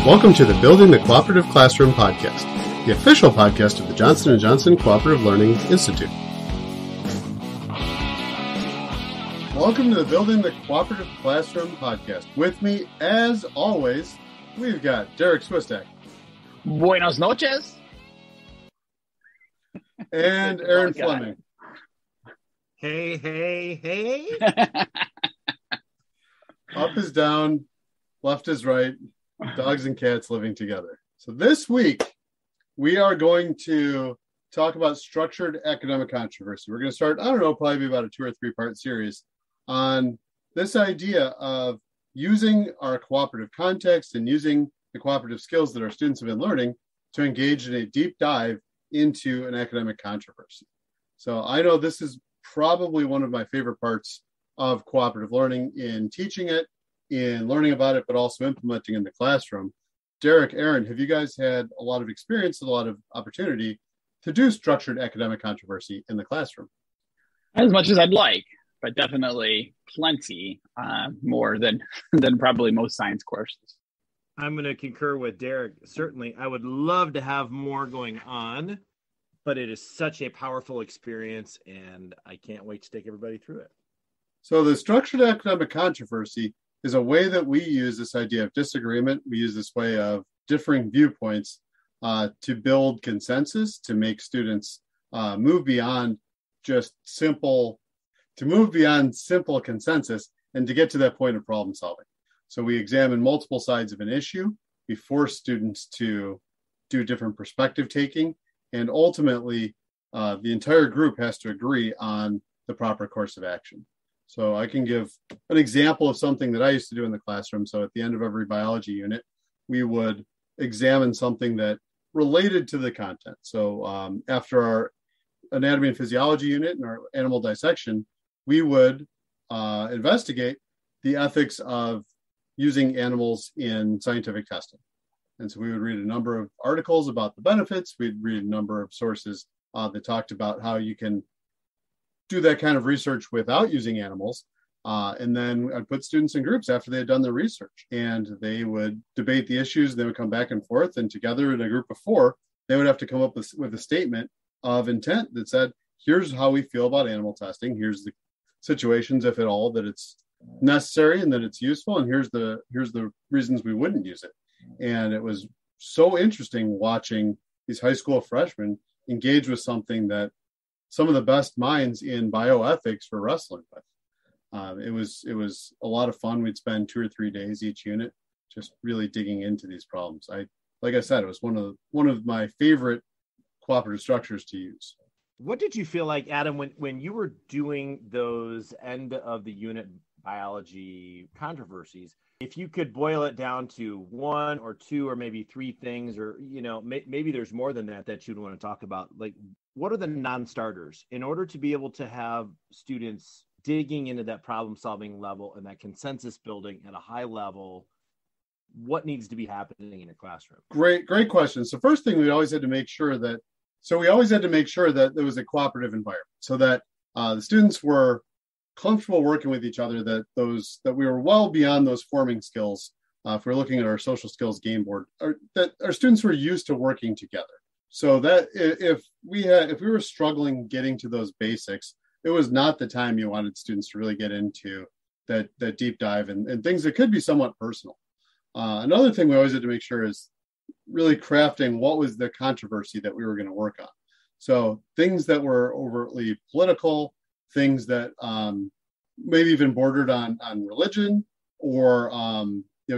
Welcome to the Building the Cooperative Classroom podcast, the official podcast of the Johnson & Johnson Cooperative Learning Institute. Welcome to the Building the Cooperative Classroom podcast. With me, as always, we've got Derrick Swistak. Buenos noches. And Aaron Fleming. Hey. Up is down, left is right, dogs and cats living together. So this week, we are going to talk about structured academic controversy. We're going to start, probably about a 2 or 3 part series on this idea of using our cooperative context and using the cooperative skills that our students have been learning to engage in a deep dive into an academic controversy. So I know this is probably one of my favorite parts of cooperative learning, in teaching it, in learning about it, but also implementing in the classroom. Derrick, Aaron, have you guys had a lot of experience, a lot of opportunity to do structured academic controversy in the classroom? As much as I'd like, but definitely plenty more than probably most science courses. I'm going to concur with Derrick. Certainly, I would love to have more going on, but it is such a powerful experience, and I can't wait to take everybody through it. So the structured academic controversy is a way that we use this idea of disagreement. We use this way of differing viewpoints to build consensus, to make students move beyond simple consensus and to get to that point of problem solving. So we examine multiple sides of an issue. We force students to do different perspective taking, and ultimately the entire group has to agree on the proper course of action. So I can give an example of something that I used to do in the classroom. So at the end of every biology unit, we would examine something that related to the content. So after our anatomy and physiology unit and our animal dissection, we would investigate the ethics of using animals in scientific testing. And so we would read a number of articles about the benefits. We'd read a number of sources that talked about how you can do that kind of research without using animals. And then I'd put students in groups after they had done their research, and they would debate the issues. They would come back and forth, and together in a group of 4, they would have to come up with a statement of intent that said, here's how we feel about animal testing. Here's the situations, if at all, that it's necessary and that it's useful. And here's the reasons we wouldn't use it. And it was so interesting watching these high school freshmen engage with something that some of the best minds in bioethics were wrestling with. It was a lot of fun. We'd spend 2 or 3 days each unit just really digging into these problems. Like I said, it was one of my favorite cooperative structures to use. What did you feel like, Adam, when you were doing those end of the unit biology controversies? If you could boil it down to 1 or 2 or maybe 3 things, or maybe there's more than that you'd want to talk about, like, what are the non-starters in order to be able to have students digging into that problem solving level and that consensus building at a high level? What needs to be happening in a classroom? Great question. So first thing, we always had to make sure that there was a cooperative environment, so that the students were comfortable working with each other, that we were well beyond those forming skills. If we're looking at our social skills game board, that our students were used to working together. So that if we were struggling getting to those basics, it was not the time you wanted students to really get into that deep dive and things that could be somewhat personal. Another thing we always had to make sure is really crafting what was the controversy that we were going to work on. So things that were overtly political, things that maybe even bordered on religion, or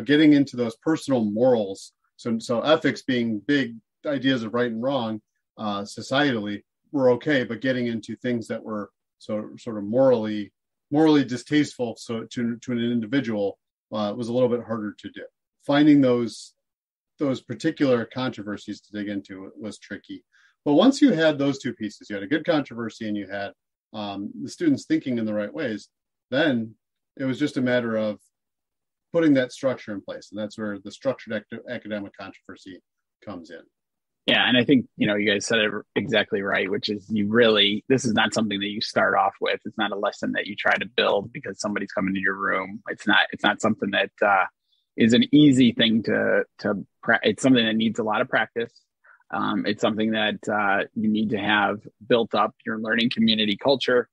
getting into those personal morals. So ethics being big ideas of right and wrong societally were okay, but getting into things that were sort of morally distasteful to an individual was a little bit harder to do. Finding those particular controversies to dig into was tricky. But once you had those 2 pieces, you had a good controversy and you had the students thinking in the right ways, then it was just a matter of putting that structure in place. And that's where the structured academic controversy comes in. Yeah, and I think, you guys said it exactly right, which is this is not something that you start off with. It's not a lesson that you try to build because somebody's coming to your room. It's not something that an easy thing it's something that needs a lot of practice. It's something that you need to have built up your learning community culture.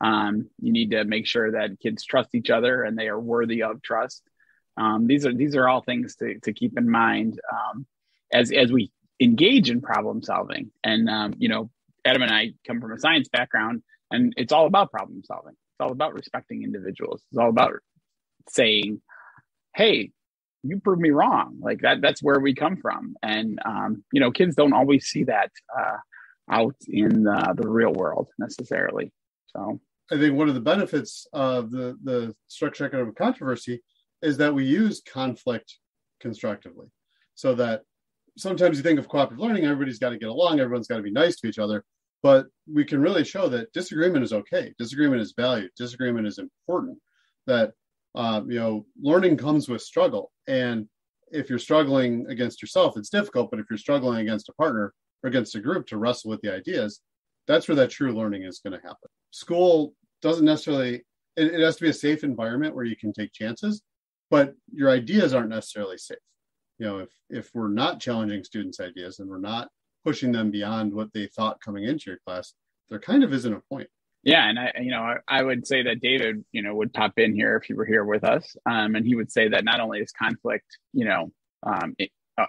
You need to make sure that kids trust each other and they are worthy of trust. These are all things to keep in mind as we engage in problem solving. And Adam and I come from a science background, and it's all about problem solving. It's all about respecting individuals. It's all about saying, "Hey, you proved me wrong." Like that's where we come from. And kids don't always see that out in the real world necessarily. So I think one of the benefits of the structured economic controversy is that we use conflict constructively, so that sometimes you think of cooperative learning, everybody's got to get along, everyone's got to be nice to each other, but we can really show that disagreement is okay, disagreement is valued, disagreement is important, that learning comes with struggle. And if you're struggling against yourself, it's difficult, but if you're struggling against a partner or against a group to wrestle with the ideas, that's where that true learning is going to happen. School doesn't necessarily, it has to be a safe environment where you can take chances, but your ideas aren't necessarily safe. If we're not challenging students' ideas and we're not pushing them beyond what they thought coming into your class, there kind of isn't a point. Yeah, and I would say that David, would pop in here if he were here with us, and he would say that not only is conflict,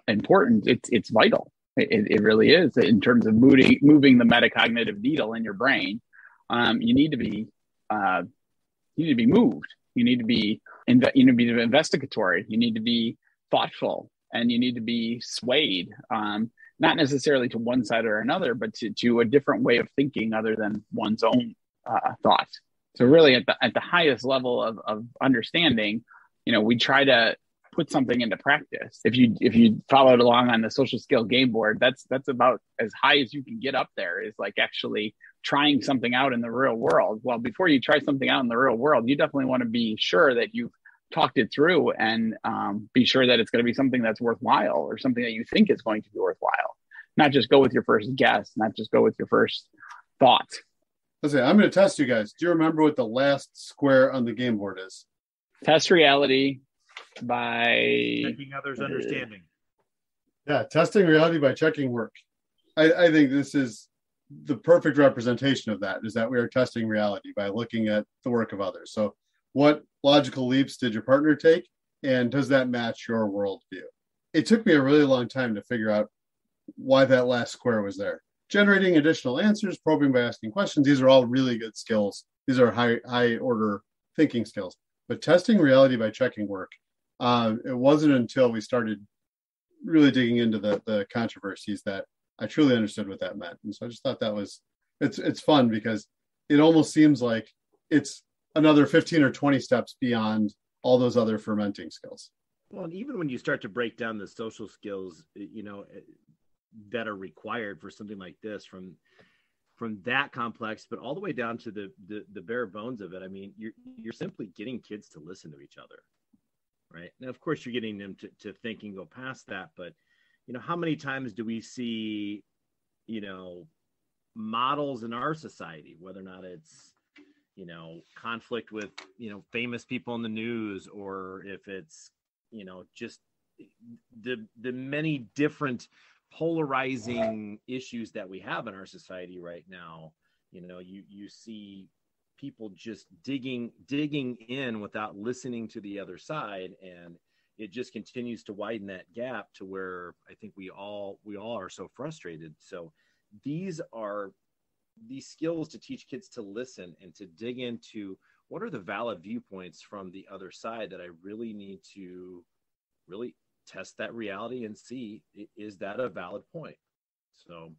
important, it's vital. It really is in terms of moving the metacognitive needle in your brain. You need to be moved. You need to be investigatory. You need to be thoughtful, and you need to be swayed, not necessarily to one side or another, but to a different way of thinking other than one's own thoughts. So really at the highest level of understanding, we try to put something into practice. If you followed along on the social skill game board, that's about as high as you can get up there, is like actually trying something out in the real world. Well, before you try something out in the real world, you definitely want to be sure that you've talked it through and be sure that it's going to be something that's worthwhile, or something that you think is going to be worthwhile. Not just go with your first guess, not just go with your first thought. Listen, I'm going to test you guys. Do you remember what the last square on the game board is? Test reality by checking others' understanding. Yeah, testing reality by checking work. I think this is the perfect representation of that, is that we are testing reality by looking at the work of others. So what logical leaps did your partner take, and does that match your worldview? It took me a really long time to figure out why that last square was there. Generating additional answers, probing by asking questions, these are all really good skills. These are high order thinking skills. But testing reality by checking work, it wasn't until we started really digging into the controversies that I truly understood what that meant. And so I just thought it's fun, because it almost seems like it's another 15 or 20 steps beyond all those other fermenting skills. Well, and even when you start to break down the social skills, that are required for something like this, from that complex, but all the way down to the bare bones of it. I mean, you're simply getting kids to listen to each other, right? Now, of course, you're getting them to think and go past that, but how many times do we see, models in our society, whether or not it's, conflict with, famous people in the news, or if it's, just the many different polarizing issues that we have in our society right now. You see people just digging in without listening to the other side, and it just continues to widen that gap to where I think we all are so frustrated. So these skills to teach kids to listen and to dig into what are the valid viewpoints from the other side that I really need to really test that reality and see, is that a valid point? So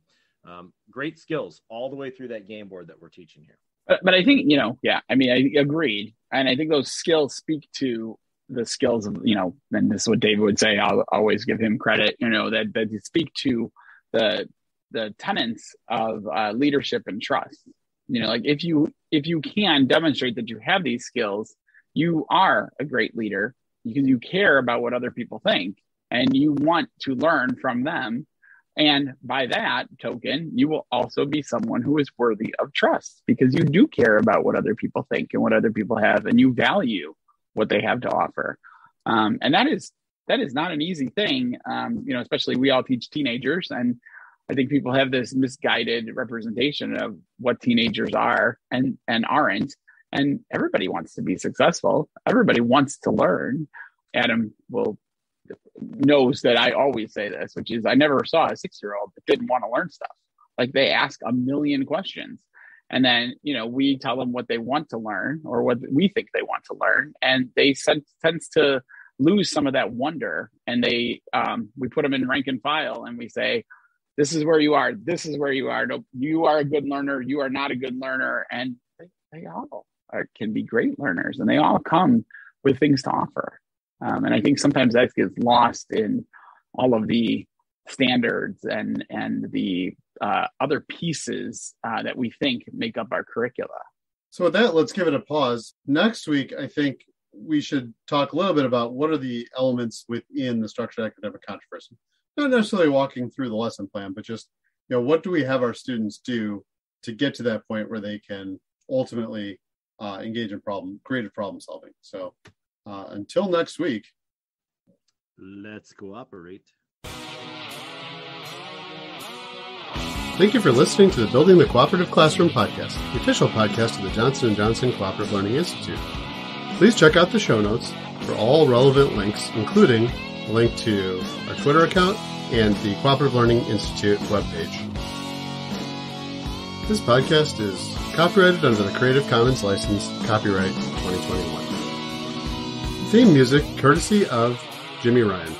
great skills all the way through that game board that we're teaching here. But I think, I agreed. And I think those skills speak to the skills of, and this is what David would say, I'll always give him credit, that speak to the tenets of leadership and trust. Like if you can demonstrate that you have these skills, you are a great leader, because you care about what other people think and you want to learn from them. And by that token, you will also be someone who is worthy of trust, because you do care about what other people think and what other people have, and you value what they have to offer. And that is not an easy thing. Especially we all teach teenagers, and I think people have this misguided representation of what teenagers are and aren't. And everybody wants to be successful. Everybody wants to learn. Adam knows that I always say this, which is I never saw a 6-year-old that didn't want to learn stuff. Like, they ask a million questions. And then, we tell them what they want to learn or what we think they want to learn. And they tends to lose some of that wonder. And we put them in rank and file, and we say, this is where you are. This is where you are. No, you are a good learner. You are not a good learner. And they all can be great learners, and they all come with things to offer. And I think sometimes that gets lost in all of the standards and the other pieces that we think make up our curricula. So with that, let's give it a pause. Next week, I think we should talk a little bit about what are the elements within the structured academic controversy. Not necessarily walking through the lesson plan, but just, what do we have our students do to get to that point where they can ultimately engage in creative problem solving. So until next week, let's cooperate. Thank you for listening to the Building the Cooperative Classroom podcast, the official podcast of the Johnson & Johnson Cooperative Learning Institute. Please check out the show notes for all relevant links, including a link to our Twitter account and the Cooperative Learning Institute webpage. This podcast is copyrighted under the Creative Commons license, copyright 2021. Theme music courtesy of Jimmy Ryan.